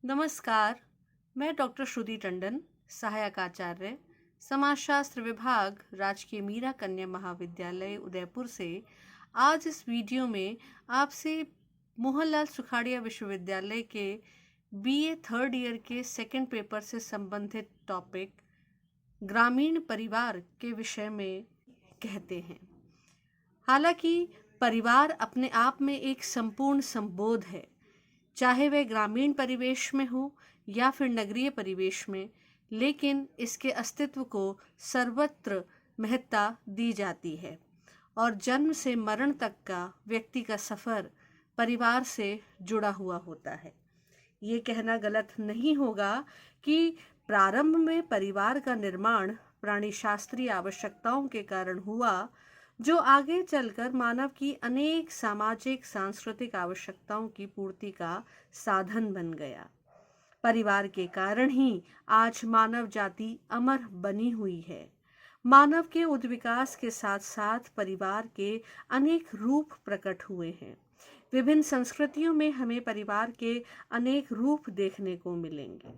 नमस्कार। मैं डॉक्टर श्रुति टंडन, सहायक आचार्य, समाजशास्त्र विभाग, राजकीय मीरा कन्या महाविद्यालय उदयपुर से आज इस वीडियो में आपसे मोहनलाल सुखाड़िया विश्वविद्यालय के बीए थर्ड ईयर के सेकंड पेपर से संबंधित टॉपिक ग्रामीण परिवार के विषय में कहते हैं। हालांकि परिवार अपने आप में एक संपूर्ण संबोध है, चाहे वह ग्रामीण परिवेश में हो या फिर नगरीय परिवेश में, लेकिन इसके अस्तित्व को सर्वत्र महत्ता दी जाती है और जन्म से मरण तक का व्यक्ति का सफ़र परिवार से जुड़ा हुआ होता है। ये कहना गलत नहीं होगा कि प्रारंभ में परिवार का निर्माण प्राणी शास्त्रीय आवश्यकताओं के कारण हुआ, जो आगे चलकर मानव की अनेक सामाजिक सांस्कृतिक आवश्यकताओं की पूर्ति का साधन बन गया। परिवार के कारण ही आज मानव जाति अमर बनी हुई है। मानव के उद्विकास के साथ साथ परिवार के अनेक रूप प्रकट हुए हैं। विभिन्न संस्कृतियों में हमें परिवार के अनेक रूप देखने को मिलेंगे।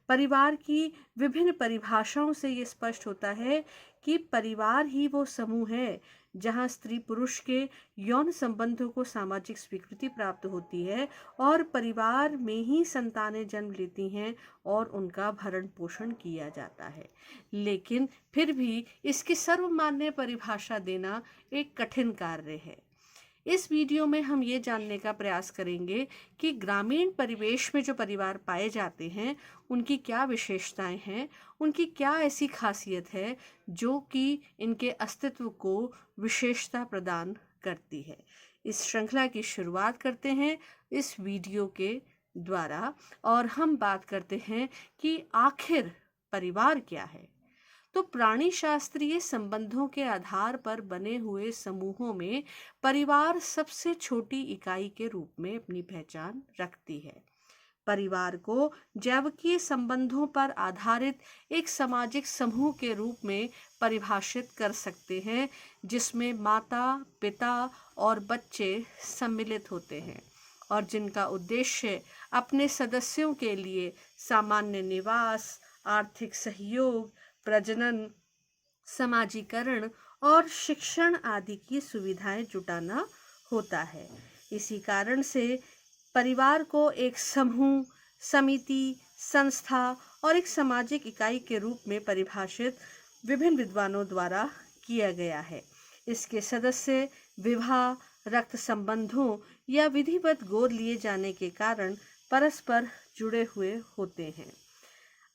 परिवार की विभिन्न परिभाषाओं से ये स्पष्ट होता है कि परिवार ही वो समूह है जहाँ स्त्री पुरुष के यौन संबंधों को सामाजिक स्वीकृति प्राप्त होती है और परिवार में ही संतानें जन्म लेती हैं और उनका भरण पोषण किया जाता है। लेकिन फिर भी इसकी सर्वमान्य परिभाषा देना एक कठिन कार्य है। इस वीडियो में हम ये जानने का प्रयास करेंगे कि ग्रामीण परिवेश में जो परिवार पाए जाते हैं उनकी क्या विशेषताएं हैं, उनकी क्या ऐसी खासियत है जो कि इनके अस्तित्व को विशेषता प्रदान करती है। इस श्रृंखला की शुरुआत करते हैं इस वीडियो के द्वारा और हम बात करते हैं कि आखिर परिवार क्या है। तो प्राणी शास्त्रीय संबंधों के आधार पर बने हुए समूहों में परिवार सबसे छोटी इकाई के रूप में अपनी पहचान रखती है। परिवार को जैविकीय संबंधों पर आधारित एक सामाजिक समूह के रूप में परिभाषित कर सकते हैं, जिसमें माता, पिता और बच्चे सम्मिलित होते हैं और जिनका उद्देश्य अपने सदस्यों के लिए सामान्य निवास, आर्थिक सहयोग, प्रजनन, समाजीकरण और शिक्षण आदि की सुविधाएं जुटाना होता है। इसी कारण से परिवार को एक समूह, समिति, संस्था और एक सामाजिक इकाई के रूप में परिभाषित विभिन्न विद्वानों द्वारा किया गया है। इसके सदस्य विवाह, रक्त संबंधों या विधिवत गोद लिए जाने के कारण परस्पर जुड़े हुए होते हैं।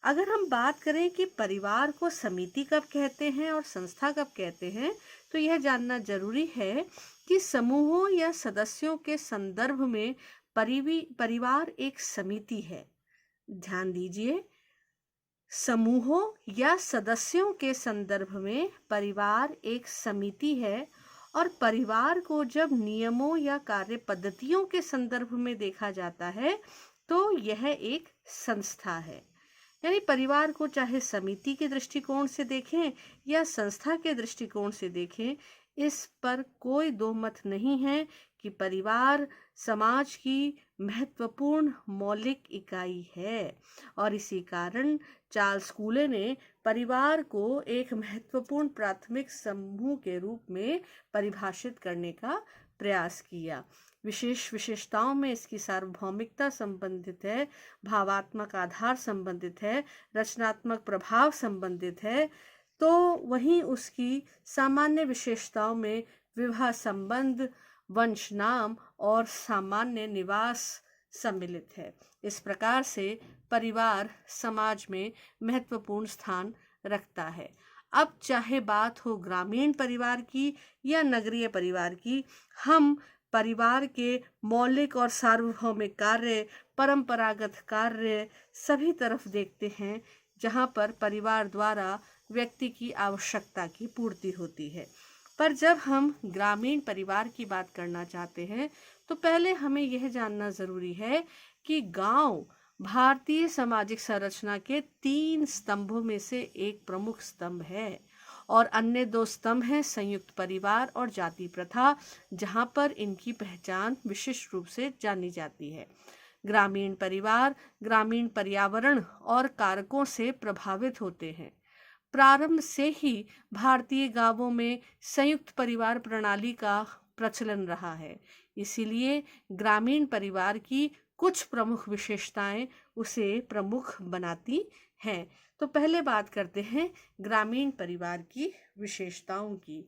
अगर हम बात करें कि परिवार को समिति कब कहते हैं और संस्था कब कहते हैं, तो यह जानना जरूरी है कि समूहों या सदस्यों के संदर्भ में परिवार एक समिति है। ध्यान दीजिए, समूहों या सदस्यों के संदर्भ में परिवार एक समिति है और परिवार को जब नियमों या कार्य पद्धतियों के संदर्भ में देखा जाता है तो यह एक संस्था है। यानी परिवार को चाहे समिति के दृष्टिकोण से देखें या संस्था के दृष्टिकोण से देखें, इस पर कोई दो मत नहीं है कि परिवार समाज की महत्वपूर्ण मौलिक इकाई है और इसी कारण चार्ल्स कूले ने परिवार को एक महत्वपूर्ण प्राथमिक समूह के रूप में परिभाषित करने का प्रयास किया। विशेषताओं में इसकी सार्वभौमिकता संबंधित है, भावात्मक आधार संबंधित है, रचनात्मक प्रभाव संबंधित है, तो वहीं उसकी सामान्य विशेषताओं में विवाह संबंध, वंश नाम और सामान्य निवास सम्मिलित है। इस प्रकार से परिवार समाज में महत्वपूर्ण स्थान रखता है। अब चाहे बात हो ग्रामीण परिवार की या नगरीय परिवार की, हम परिवार के मौलिक और सार्वभौमिक कार्य, परंपरागत कार्य सभी तरफ देखते हैं जहाँ पर परिवार द्वारा व्यक्ति की आवश्यकता की पूर्ति होती है। पर जब हम ग्रामीण परिवार की बात करना चाहते हैं तो पहले हमें यह जानना जरूरी है कि गांव भारतीय सामाजिक संरचना के 3 स्तंभों में से एक प्रमुख स्तंभ है और अन्य 2 स्तंभ हैं संयुक्त परिवार और जाति प्रथा, जहाँ पर इनकी पहचान विशिष्ट रूप से जानी जाती है। ग्रामीण परिवार ग्रामीण पर्यावरण और कारकों से प्रभावित होते हैं। प्रारंभ से ही भारतीय गांवों में संयुक्त परिवार प्रणाली का प्रचलन रहा है। इसीलिए ग्रामीण परिवार की कुछ प्रमुख विशेषताएं उसे प्रमुख बनाती हैं। तो पहले बात करते हैं ग्रामीण परिवार की विशेषताओं की।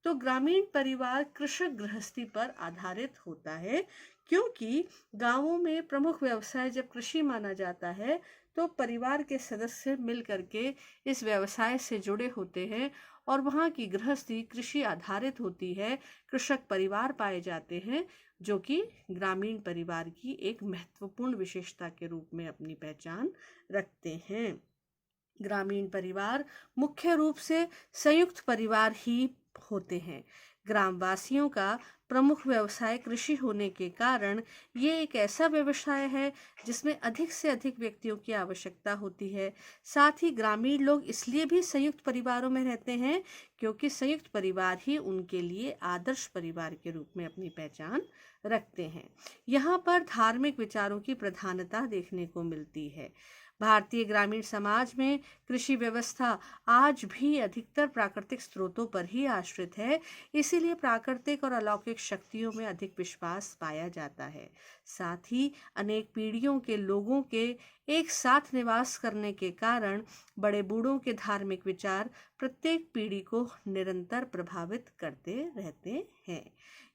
तो ग्रामीण परिवार कृषक गृहस्थी पर आधारित होता है, क्योंकि गांवों में प्रमुख व्यवसाय जब कृषि माना जाता है तो परिवार के सदस्य मिल करके इस व्यवसाय से जुड़े होते हैं और वहाँ की गृहस्थी कृषि आधारित होती है। कृषक परिवार पाए जाते हैं जो कि ग्रामीण परिवार की एक महत्वपूर्ण विशेषता के रूप में अपनी पहचान रखते हैं। ग्रामीण परिवार मुख्य रूप से संयुक्त परिवार ही होते हैं। ग्रामवासियों का प्रमुख व्यवसाय कृषि होने के कारण ये एक ऐसा व्यवसाय है जिसमें अधिक से अधिक व्यक्तियों की आवश्यकता होती है। साथ ही ग्रामीण लोग इसलिए भी संयुक्त परिवारों में रहते हैं क्योंकि संयुक्त परिवार ही उनके लिए आदर्श परिवार के रूप में अपनी पहचान रखते हैं। यहाँ पर धार्मिक विचारों की प्रधानता देखने को मिलती है। भारतीय ग्रामीण समाज में कृषि व्यवस्था आज भी अधिकतर प्राकृतिक स्रोतों पर ही आश्रित है, इसीलिए प्राकृतिक और अलौकिक शक्तियों में अधिक विश्वास पाया जाता है। साथ ही अनेक पीढ़ियों के लोगों के एक साथ निवास करने के कारण बड़े बूढ़ों के धार्मिक विचार प्रत्येक पीढ़ी को निरंतर प्रभावित करते रहते हैं।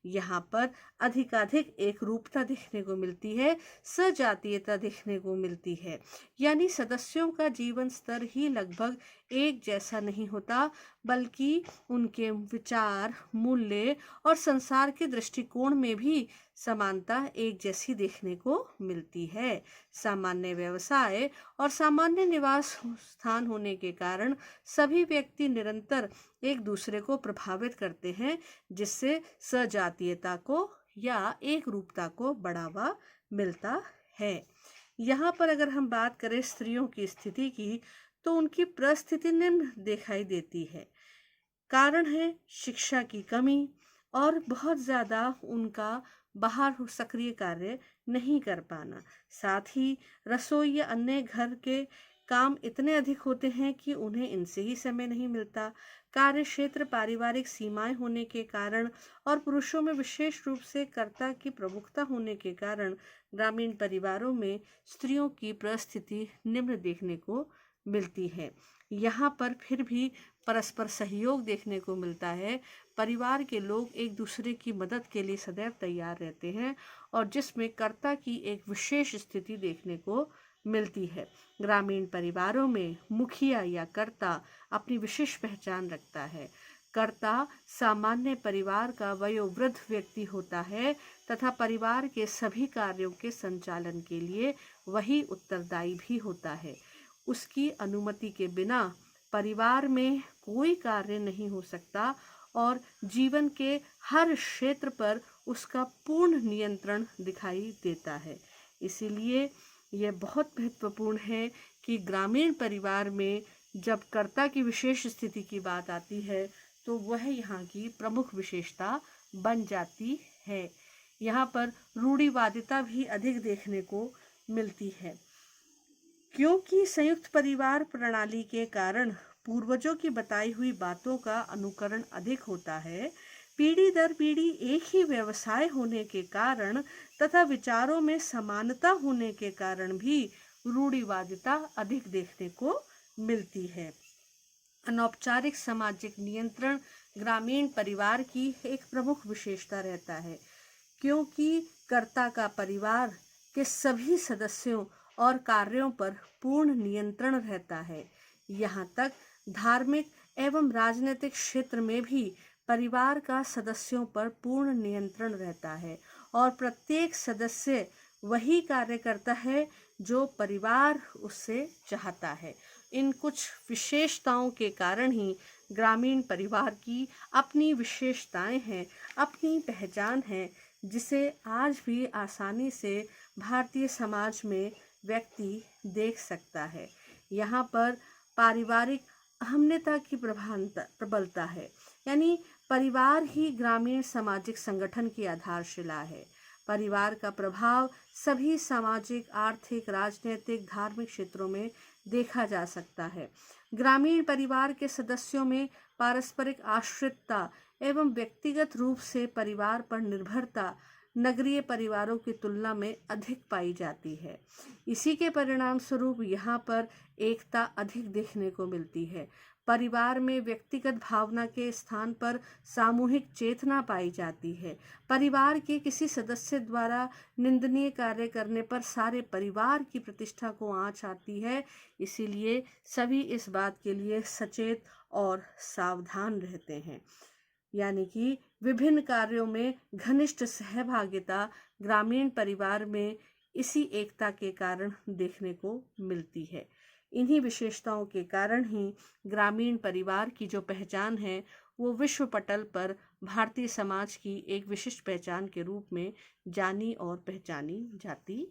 यहाँ पर अधिकाधिक एक रूपता देखने को मिलती है, सजातीयता देखने को मिलती है। यानी सदस्यों का जीवन स्तर ही लगभग एक जैसा नहीं होता, बल्कि उनके विचार, मूल्य और संसार के दृष्टिकोण में भी समानता एक जैसी देखने को मिलती है। सामान्य व्यवसाय और सामान्य निवास स्थान होने के कारण सभी व्यक्ति निरंतर एक दूसरे को प्रभावित करते हैं, जिससे सजातीयता को या एक रूपता को बढ़ावा मिलता है। यहाँ पर अगर हम बात करें स्त्रियों की स्थिति की, तो उनकी परिस्थिति निम्न दिखाई देती है। कारण है शिक्षा की कमी और बहुत ज़्यादा उनका बाहर सक्रिय कार्य नहीं कर पाना। साथ ही रसोई या अन्य घर के काम इतने अधिक होते हैं कि उन्हें इनसे ही समय नहीं मिलता। कार्य क्षेत्र पारिवारिक सीमाएं होने के कारण और पुरुषों में विशेष रूप से कर्ता की प्रमुखता होने के कारण ग्रामीण परिवारों में स्त्रियों की परिस्थिति निम्न देखने को मिलती है। यहाँ पर फिर भी परस्पर सहयोग देखने को मिलता है। परिवार के लोग एक दूसरे की मदद के लिए सदैव तैयार रहते हैं और जिसमें कर्ता की एक विशेष स्थिति देखने को मिलती है। ग्रामीण परिवारों में मुखिया या कर्ता अपनी विशेष पहचान रखता है। कर्ता सामान्य परिवार का वयोवृद्ध व्यक्ति होता है तथा परिवार के सभी कार्यों के संचालन के लिए वही उत्तरदायी भी होता है। उसकी अनुमति के बिना परिवार में कोई कार्य नहीं हो सकता और जीवन के हर क्षेत्र पर उसका पूर्ण नियंत्रण दिखाई देता है। इसीलिए यह बहुत महत्वपूर्ण है कि ग्रामीण परिवार में जब कर्ता की विशेष स्थिति की बात आती है तो वह यहाँ की प्रमुख विशेषता बन जाती है। यहाँ पर रूढ़िवादिता भी अधिक देखने को मिलती है, क्योंकि संयुक्त परिवार प्रणाली के कारण पूर्वजों की बताई हुई बातों का अनुकरण अधिक होता है। पीढ़ी दर पीढ़ी एक ही व्यवसाय होने के कारण तथा विचारों में समानता होने के कारण भी रूढ़िवादिता अधिक देखने को मिलती है। अनौपचारिक सामाजिक नियंत्रण ग्रामीण परिवार की एक प्रमुख विशेषता रहता है, क्योंकि कर्ता का परिवार के सभी सदस्यों और कार्यों पर पूर्ण नियंत्रण रहता है। यहाँ तक धार्मिक एवं राजनीतिक क्षेत्र में भी परिवार का सदस्यों पर पूर्ण नियंत्रण रहता है और प्रत्येक सदस्य वही कार्य करता है जो परिवार उससे चाहता है। इन कुछ विशेषताओं के कारण ही ग्रामीण परिवार की अपनी विशेषताएं हैं, अपनी पहचान है, जिसे आज भी आसानी से भारतीय समाज में व्यक्ति देख सकता है। यहाँ पर पारिवारिक अहम्यता की प्रबलता है, यानी परिवार ही ग्रामीण सामाजिक संगठन की आधारशिला है। परिवार का प्रभाव सभी सामाजिक, आर्थिक, राजनीतिक, धार्मिक क्षेत्रों में देखा जा सकता है। ग्रामीण परिवार के सदस्यों में पारस्परिक आश्रितता एवं व्यक्तिगत रूप से परिवार पर निर्भरता नगरीय परिवारों की तुलना में अधिक पाई जाती है। इसी के परिणाम स्वरूप यहाँ पर एकता अधिक देखने को मिलती है। परिवार में व्यक्तिगत भावना के स्थान पर सामूहिक चेतना पाई जाती है। परिवार के किसी सदस्य द्वारा निंदनीय कार्य करने पर सारे परिवार की प्रतिष्ठा को आंच आती है। इसीलिए सभी इस बात के लिए सचेत और सावधान रहते हैं। यानी कि विभिन्न कार्यों में घनिष्ठ सहभागिता ग्रामीण परिवार में इसी एकता के कारण देखने को मिलती है। इन्हीं विशेषताओं के कारण ही ग्रामीण परिवार की जो पहचान है वो विश्व पटल पर भारतीय समाज की एक विशिष्ट पहचान के रूप में जानी और पहचानी जाती